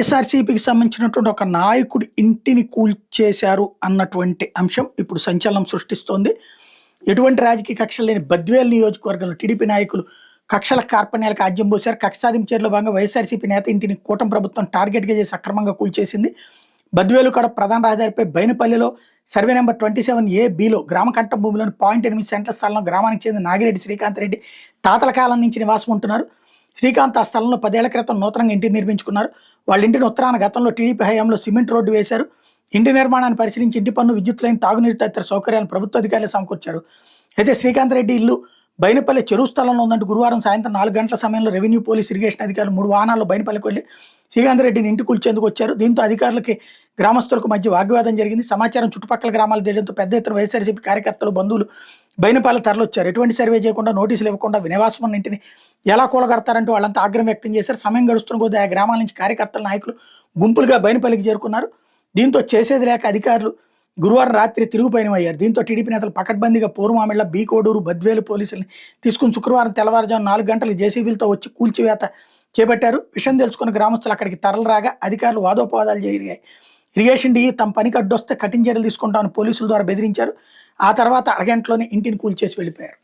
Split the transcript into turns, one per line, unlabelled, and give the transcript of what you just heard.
ఎస్ఆర్‌సీపీకి సంబంధించినటువంటి ఒక నాయకుడి ఇంటిని కూల్చేశారు అన్నటువంటి అంశం ఇప్పుడు సంచలనం సృష్టిస్తోంది. ఎటువంటి రాజకీయ కక్షలు లేని బద్వేల్ నియోజకవర్గంలో టీడీపీ నాయకులు కక్షల కార్పణ్యాలకు ఆజ్యం పోశారు. కక్ష సాధింపు చర్యలో భాగంగా వైఎస్ఆర్‌సీపీ నేత ఇంటిని కూటమి ప్రభుత్వం టార్గెట్‌గా చేసి అక్రమంగా కూల్చేసింది. బద్వేలు కడప ప్రధాన రహదారిపై బైనపల్లిలో సర్వే నెంబర్ 27A-Bలో గ్రామ కంఠం భూమిలోని 0.8 సెంట్ల స్థలంలో గ్రామానికి చెందిన నాగిరెడ్డి శ్రీకాంత్ రెడ్డి తాతల కాలం నుంచి నివాసం ఉంటున్నారు. శ్రీకాంత్ ఆ స్థలంలో 10 ఏళ్ల క్రితం నూతనంగా ఇంటిని నిర్మించుకున్నారు. వాళ్ళ ఇంటిని ఉత్తరాన గతంలో టీడీపీ హయాంలో సిమెంట్ రోడ్డు వేశారు. ఇంటి నిర్మాణాన్ని పరిశీలించి ఇంటి పన్ను, విద్యుత్ లైన్, తాగునీరు తదితర సౌకర్యాలను ప్రభుత్వ అధికారులు సమకూర్చారు. అయితే శ్రీకాంత్ రెడ్డి ఇల్లు బైనపల్లి చెరువు స్థలంలో ఉందంటూ గురువారం సాయంత్రం 4 గంటల సమయంలో రెవెన్యూ, పోలీస్, ఇరిగేషన్ అధికారులు 3 వాహనాల్లో బైనపల్లికి వెళ్లి శ్రీకాంత్ రెడ్డిని ఇంటి కూల్చేందుకు వచ్చారు. దీంతో అధికారులకి గ్రామస్తులకు మధ్య వాగ్వాదం జరిగింది. సమాచారం చుట్టుపక్కల గ్రామాలు తెలియడంతో పెద్ద ఎత్తున వైఎస్ఆర్‌సీపీ కార్యకర్తలు, బంధువులు బైనపల్లి తరలొచ్చారు. ఎటువంటి సర్వే చేయకుండా, నోటీసులు ఇవ్వకుండా నివాసం ఉన్న ఇంటిని ఎలా కూలగడతారంటూ వాళ్ళంతా ఆగ్రహం వ్యక్తం చేశారు. సమయం గడుస్తున్న కొద్దీ ఆ గ్రామాల నుంచి కార్యకర్తల, నాయకులు గుంపులుగా బైనపల్లికి చేరుకున్నారు. దీంతో చేసేది లేక అధికారులు గురువారం రాత్రి తిరుగు పయనమయ్యారు. దీంతో టీడీపీ నేతలు పకడ్బందీగా పోరుమామిళ్ల, బి కోడూరు, బద్వేలు పోలీసుల్ని తీసుకుని శుక్రవారం తెల్లవారుజాము 4 గంటలకు జేసీబీలతో వచ్చి కూల్చివేత చేపట్టారు. విషయం తెలుసుకున్న గ్రామస్తులు అక్కడికి తరలిరాగా అధికారులు వాదోపవాదాలు జరిగాయి. ఇరిగేషన్ డీ తమ పనికి అడ్డొస్తే కఠిన చర్యలు తీసుకుంటామని పోలీసుల ద్వారా బెదిరించారు. ఆ తర్వాత అరగంటలోనే ఇంటిని కూల్చేసి వెళ్ళిపోయారు.